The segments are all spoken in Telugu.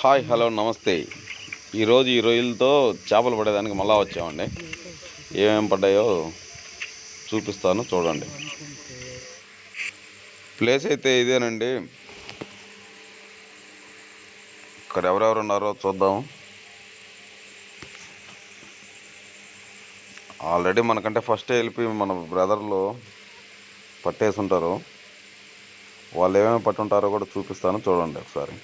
హాయ్ హలో నమస్తే. ఈరోజు ఈ రొయ్యలతో చేపలు పడేదానికి మళ్ళా వచ్చామండి. ఏమేమి పడ్డాయో చూపిస్తాను, చూడండి. ప్లేస్ అయితే ఇదేనండి. ఇక్కడ ఎవరెవరు ఉన్నారో చూద్దాం. ఆల్రెడీ మనకంటే ఫస్ట్ వెళ్ళిపోయి మన బ్రదర్లు పట్టేసి ఉంటారు. వాళ్ళు ఏమేమి పట్టుంటారో కూడా చూపిస్తాను, చూడండి ఒకసారి.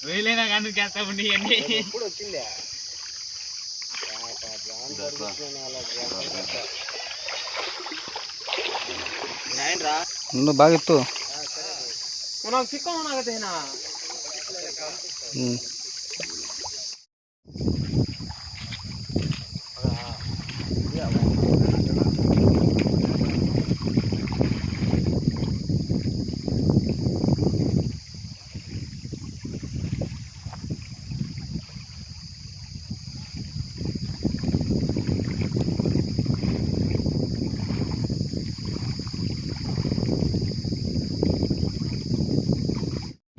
వేలైనా కానీ చేస్తామండి ఇవన్నీ. బాగా ఎత్తు మనం చిక్కమన్నాగతేనా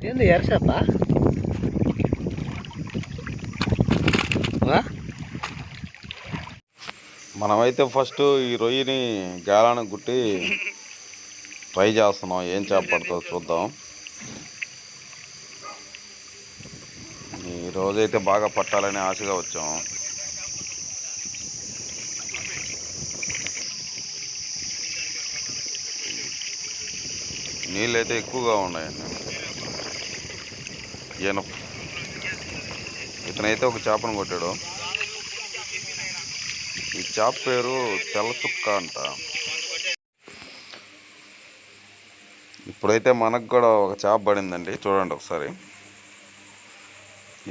ఏంది ఎరసేప మనమైతే ఫస్ట్ ఈ రొయ్యని గాలానికి గుట్టి ట్రై చేస్తున్నాం. ఏం చేప పడుతుందో చూద్దాం. ఈ రోజైతే బాగా పట్టాలని ఆశగా వచ్చాం. నీళ్ళు అయితే ఎక్కువగా ఉన్నాయండి. ఇతనైతే ఒక చేపను కొట్టాడు. ఈ చేప పేరు తెల్ల చుక్క అంట. ఇప్పుడైతే మనకు కూడా ఒక చేప పడిందండి, చూడండి ఒకసారి.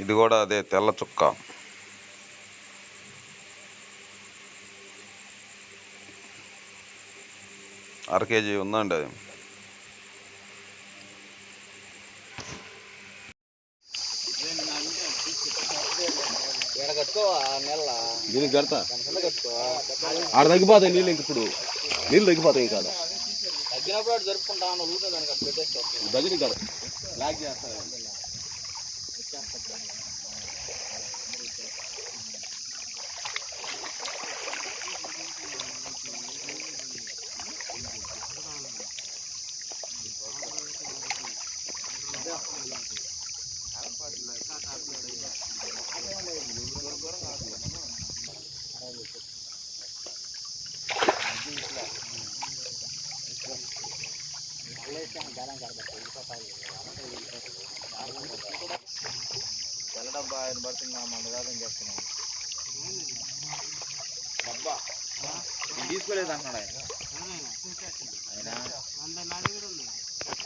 ఇది కూడా అదే తెల్ల చుక్క. అర కేజీ ఉందండి అది. దీనికి కడతా ఆడ తగ్గిపోతాయి నీళ్ళు. ఇంక ఇప్పుడు నీళ్ళు తగ్గిపోతాయి. ఇంకా తగ్గినప్పుడు జరుపుకుంటాను దగ్గర కదా లాగ్ చేస్తాను. తెల్ల డబ్బా ఆయన పడుతుంది. మందగాలం చేస్తున్నాం. డబ్బా తీసుకోలేదు అంటున్నాడు ఆయన.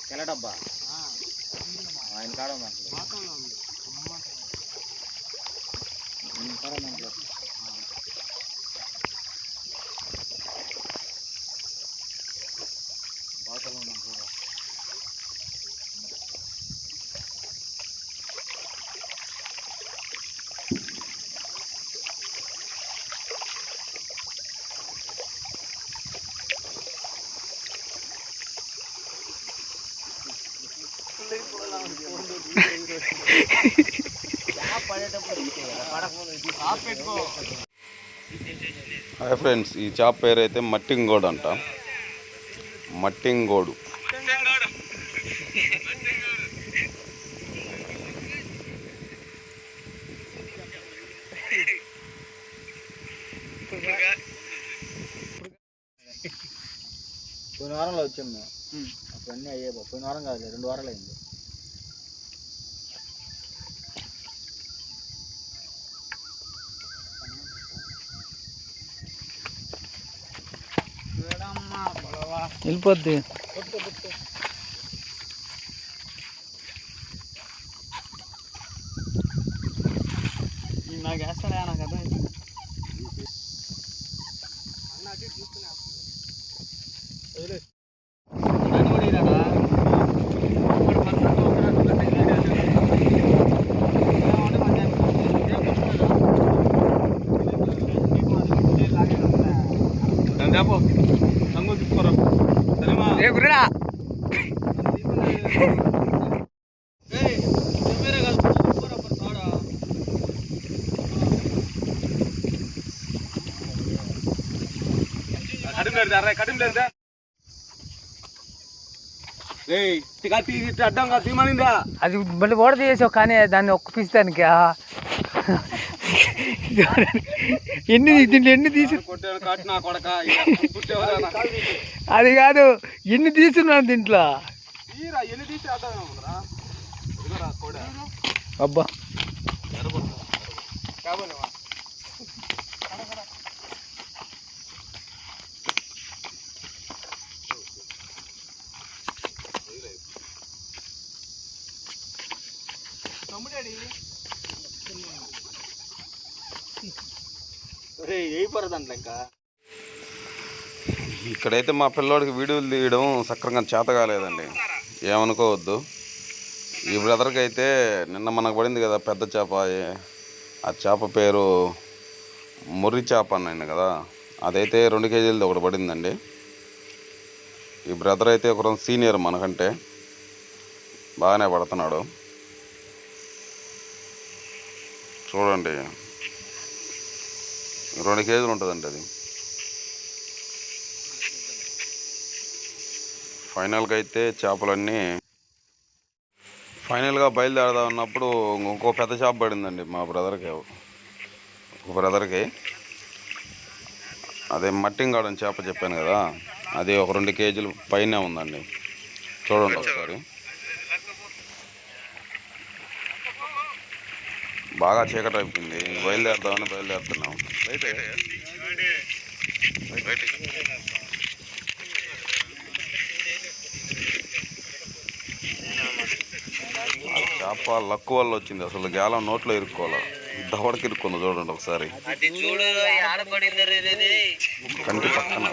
తెల్ల డబ్బా ఆయన కాడ బాటలో ఉన్నాం కూడా. హాయ్ ఫ్రెండ్స్, ఈ చేప పేరు అయితే మట్టింగోడు అంట. మట్టింగోడు. పోయిన వారంలో వచ్చాము మేము. అప్పుడు అన్నీ అయ్యే. పోయిన వారం కాదు, 2 వారాలు అయింది. వెళ్ళిపోద్ది. నాకు వేస్తాడా నాకు అర్థం గురుడా అది మళ్ళీ ఓడ చేసావు కానీ దాన్ని ఒక్క పిస్తానికి దీంట్లో ఎన్ని తీసి అది కాదు ఎన్ని తీసుకున్నాను దీంట్లో అబ్బా ఇక్కడైతే మా పిల్లోడికి వీడియోలు తీయడం సక్రంగా చేత కాలేదండి, ఏమనుకోవద్దు. ఈ బ్రదర్కి అయితే నిన్న మనకు పడింది కదా పెద్ద చేప, ఆ చేప పేరు ముర్రి చేప అన్నాను కదా, అదైతే 2 కేజీలది ఒకటి పడిందండి. ఈ బ్రదర్ అయితే ఒక సీనియర్ మనకంటే, బాగానే పడుతున్నాడు. చూడండి 2 కేజీలు ఉంటుందండి అది. ఫైనల్గా అయితే చేపలన్నీ ఫైనల్గా బయలుదేరదా ఉన్నప్పుడు ఇంకో పెద్ద చేప పడిందండి మా బ్రదర్కి. అదే మట్టింగాడని చేప చెప్పాను కదా, అది ఒక 2 కేజీలు పైనే ఉందండి. చూడండి ఒకసారి. బాగా చీకటి అయిపోయింది, బయలుదేరుతామని బయలుదేరుతున్నాం. చేప లక్కు వల్ల వచ్చింది, అసలు గేలం నోట్లో ఇరుక్కోవాలి, దవడకి ఇరుక్కుంది. చూడండి ఒకసారి కంటి పక్కన.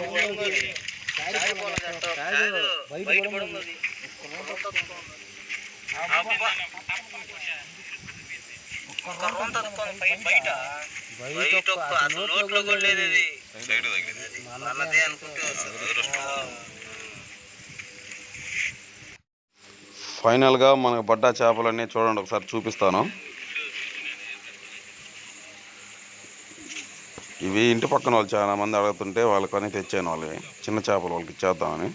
ఫైనల్గా మనకు పడ్డ చేపలన్నీ చూడండి ఒకసారి చూపిస్తాను. ఇవి ఇంటి పక్కన వాళ్ళు చాలా మంది అడుగుతుంటే వాళ్ళకని తెచ్చాను, వాళ్ళవి చిన్న చేపలు వాళ్ళకి ఇచ్చేద్దామని.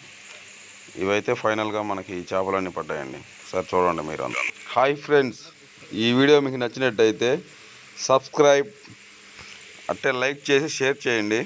ఇవైతే ఫైనల్గా మనకి ఈ చేపలన్నీ పడ్డాయండి. సార్ చూడండి మీరు అంతా. హాయ్ ఫ్రెండ్స్, ఈ వీడియో మీకు నచ్చినట్టయితే సబ్స్క్రైబ్, అట్టే లైక్ చేసి షేర్ చేయండి.